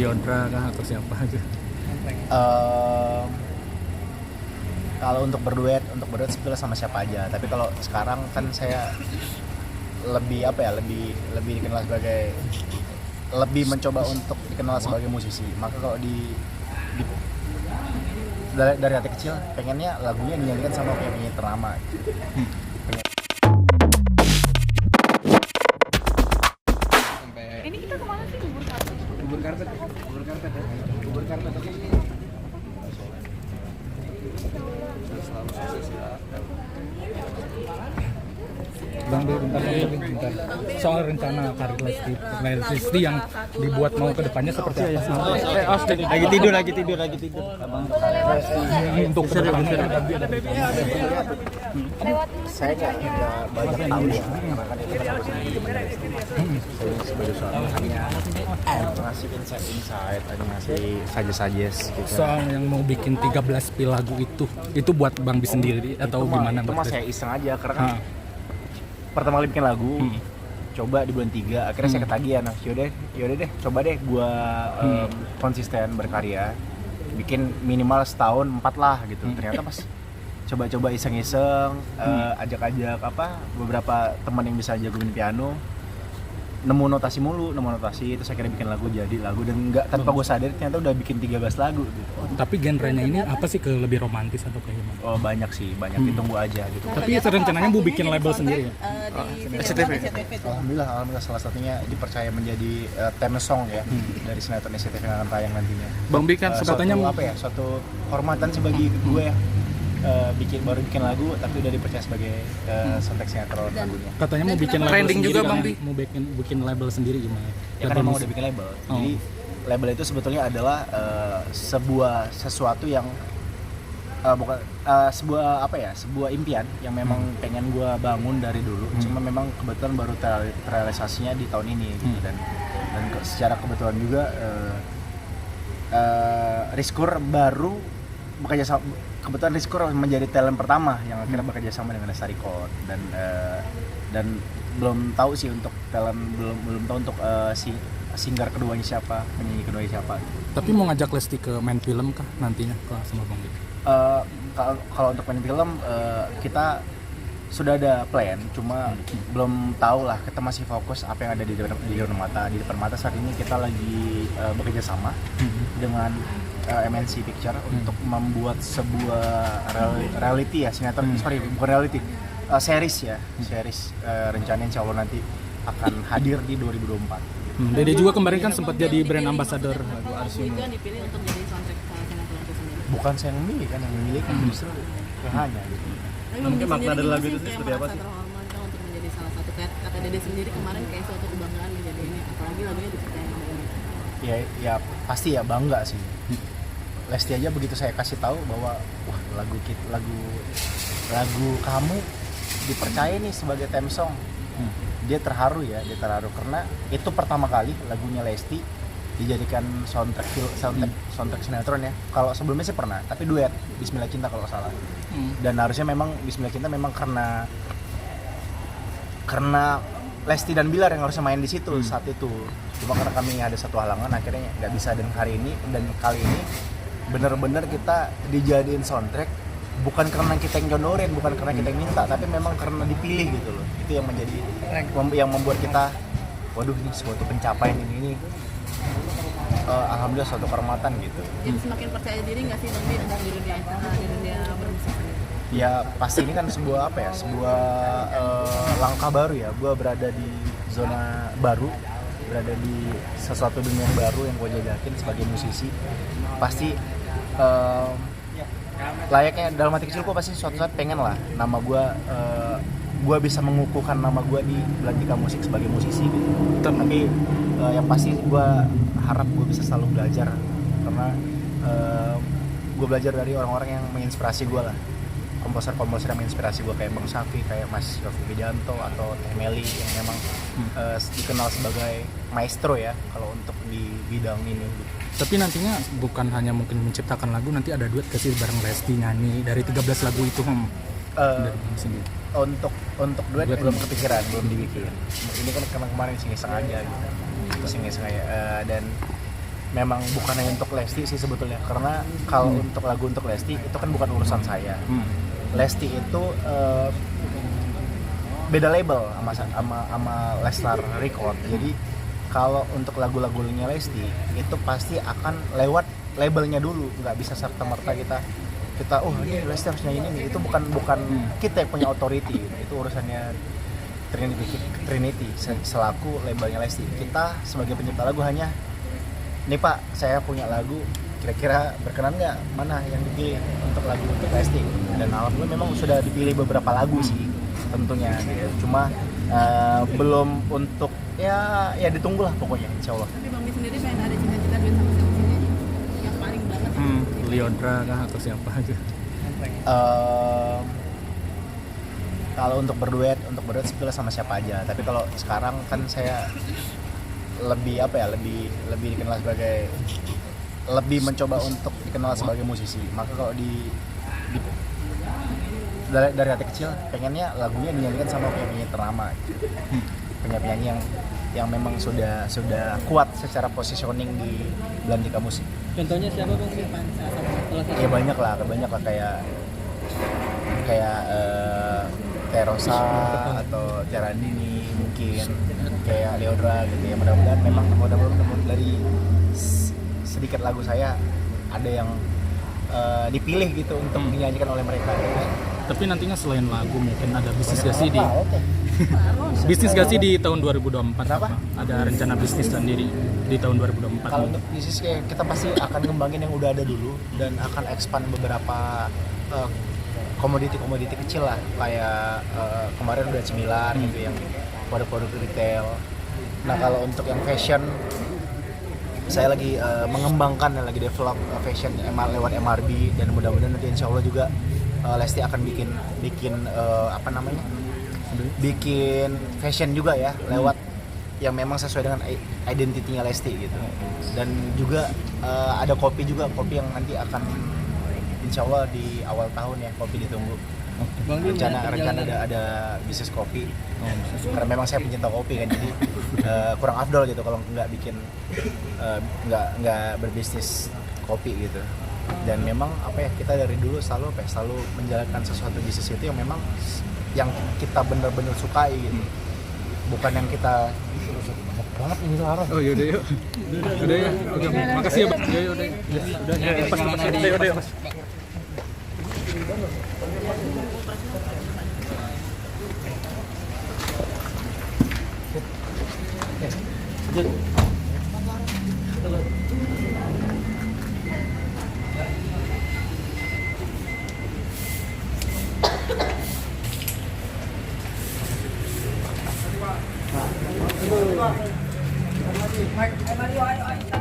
Lyodra kah atau siapa aja? Kalau untuk berduet sebetulnya sama siapa aja. Tapi kalau sekarang kan saya lebih dikenal sebagai, lebih mencoba untuk dikenal sebagai musisi. Maka kalau dari hati kecil pengennya lagunya dinyanyikan sama penyanyi ternama. Ini kita kemana sih? Bubur karpet aja. Bang Be, bentar. Soal rencana karir Lesti yang dibuat mau ke depannya seperti apa? Lagi tidur. Abang Untuk ke depannya. saya nggak banyak tahu ya, karena kan itu kan saya sebagai suami hanya ngasih insight, hanya ngasih suggest gitu. Soal yang mau bikin 13 pil lagu itu buat Bang Bi sendiri atau gimana? Itu mah saya iseng aja, karena kan pertama kali bikin lagu, coba di bulan 3, akhirnya saya ketagihan. Yaudah deh, coba deh gua konsisten berkarya, bikin minimal setahun 4 lah gitu. Ternyata pas coba-coba iseng-iseng, ajak-ajak beberapa teman yang bisa jagoin piano, nemu notasi, terus akhirnya bikin lagu, jadi lagu, dan tanpa gue sadar ternyata udah bikin 13 lagu gitu. Tapi genrenya ini apa sih, ke lebih romantis atau kayak gimana? Oh banyak ditunggu aja gitu. Tapi rencananya Bu bikin label sendiri ya? SCTV. Alhamdulillah salah satunya dipercaya menjadi theme song ya dari sinetron SCTV yang akan tayang nantinya. Bang Bi kan katanya suatu hormatan sih bagi gue ya. Baru bikin lagu tapi udah dipercaya sebagai soundtrack sinetron lagunya. Katanya mau bikin label trending sendiri juga, kan? Bang Bi. Mau bikin label sendiri gimana? Ya kan emang udah bikin label. Jadi label itu sebetulnya adalah sesuatu yang sebuah impian yang memang pengen gue bangun dari dulu. Cuma memang kebetulan baru terrealisasinya di tahun ini gitu. Dan secara kebetulan juga Rizkur baru bekerja sama. Kebetulan Rizkur menjadi talent pertama yang akhirnya bekerja sama dengan Lestari Record, dan belum tahu sih untuk talent, belum tahu untuk singer keduanya siapa, penyanyi keduanya siapa. Tapi mau ngajak Lesti ke main film kah nantinya sama Bang Bi? Kalau untuk main film kita sudah ada plan, cuma belum tahu lah, kita masih fokus apa yang ada di depan mata. Di depan mata saat ini kita lagi bekerja sama dengan MNC Picture untuk membuat sebuah reality ya, sinetron, bukan reality, series rencananya insya Allah nanti akan hadir di 2024. Dede juga kemarin kan sempat jadi brand ambassador lagu Lagu itu yang dipilih untuk jadi soundtrack sinetron itu sendiri. Bukan saya yang memilih kan, yang memilih kan justru hanya gitu. Mungkin makna dari lagu itu seperti apa sih? Terhormat kan untuk menjadi salah satu, kata Dede sendiri kemarin kayak suatu kebanggaan menjadi ini, apalagi lagunya dipercaya sama ini. Ya pasti ya bangga sih. Lesti aja begitu saya kasih tahu bahwa lagu kamu dipercaya nih sebagai theme song, dia terharu karena itu pertama kali lagunya Lesti dijadikan soundtrack sinetron ya. Kalau sebelumnya sih pernah, tapi duet Bismillah Cinta kalau salah. Dan harusnya memang Bismillah Cinta memang karena Lesti dan Bilar yang harusnya main di situ saat itu. Cuma karena kami ada satu halangan akhirnya nggak bisa, dan kali ini benar-benar kita dijadiin soundtrack, bukan karena kita yang jodohin, bukan karena kita yang minta, tapi memang karena dipilih gitu loh. Itu yang membuat kita, waduh ini suatu pencapaian ini alhamdulillah suatu kehormatan gitu. Jadi semakin percaya diri nggak sih Bang Bi di dunia bermusik? Ya pasti ini kan sebuah langkah baru ya. Gue berada di zona baru, berada di sesuatu dunia yang baru yang gue jajakin sebagai musisi. Pasti layaknya dalam hati kecil gue pasti suatu saat pengen lah nama gue bisa mengukuhkan nama gue di Belantika Musik sebagai musisi gitu. Tapi yang pasti gue harap gue bisa selalu belajar, karena gue belajar dari orang-orang yang menginspirasi gue lah, komposer-komposer yang menginspirasi gue kayak Bang Safi, kayak Mas Yofi Widianto atau Teh Meli yang memang dikenal sebagai maestro ya kalau untuk di bidang ini gitu. Tapi nantinya bukan hanya mungkin menciptakan lagu, nanti ada duet kasih bareng Lesti nyanyi dari 13 lagu itu dari sendiri. Untuk duet belum kepikiran, belum dibikin. Ini kan kemarin iseng-iseng aja gitu. Iseng-iseng aja dan memang bukan hanya untuk Lesti sih sebetulnya, karena kalau untuk lagu untuk Lesti itu kan bukan urusan saya. Lesti itu beda label sama Leslar Record. Jadi kalau untuk lagu-lagunya Lesti itu pasti akan lewat labelnya dulu, nggak bisa serta merta kita ini Lesti harus nyanyi ini. Itu bukan kita yang punya authority, itu urusannya Trinity selaku labelnya Lesti. Kita sebagai pencipta lagu hanya, nih Pak, saya punya lagu, kira-kira berkenan nggak, mana yang dipilih untuk lagu untuk Lesti. Dan alhamdulillah memang sudah dipilih beberapa lagu sih tentunya gitu. Cuma belum untuk ya ditunggulah pokoknya, insya Allah. Tapi Bang Mi sendiri pengen ada cita-cita duet sama siapa sih yang paling banget? Lyodra kah atau siapa aja? Kalau untuk berduet sebetulnya sama siapa aja. Tapi kalau sekarang kan saya lebih dikenal sebagai, lebih mencoba untuk dikenal sebagai musisi. Maka kalau dari hati kecil pengennya lagunya dinyanyikan sama penyanyi ternama gitu. Penyanyi yang memang sudah kuat secara positioning di Belantika Musik. Contohnya siapa Bang Mi? Ya banyak lah kayak Rosa atau Tiara Dini, mungkin kayak Lyodra gitu ya. Mudah-mudahan dari sedikit lagu saya ada yang dipilih gitu untuk dinyanyikan oleh mereka gitu. Tapi nantinya selain lagu mungkin ada bisnis gak sih di tahun 2024? Kenapa? Ada rencana bisnis sendiri di tahun 2024? Kalau untuk bisnis kita pasti akan ngembangin yang udah ada dulu dan akan expand beberapa komoditi kecil lah, kayak kemarin udah cemilan gitu yang produk-produk retail. Nah kalau untuk yang fashion, saya lagi mengembangkan dan lagi develop fashion lewat MRB, dan mudah-mudahan nanti insya Allah juga Lesti akan bikin bikin fashion juga ya, lewat yang memang sesuai dengan identitinya Lesti gitu. Dan juga ada kopi yang nanti akan insya Allah di awal tahun ya, kopi ditunggu. Rencana ada bisnis kopi. Karena memang saya pencinta kopi kan, jadi kurang afdol gitu kalau nggak berbisnis kopi gitu. Dan memang kita dari dulu selalu menjalankan sesuatu bisnis itu yang memang yang kita benar-benar sukai gitu. Bukan yang kita banget ini larang. Oh yaudah yuk. Udah ya. Oke, makasih ya Bang. Udah. Udah Mas. Mike, ayo.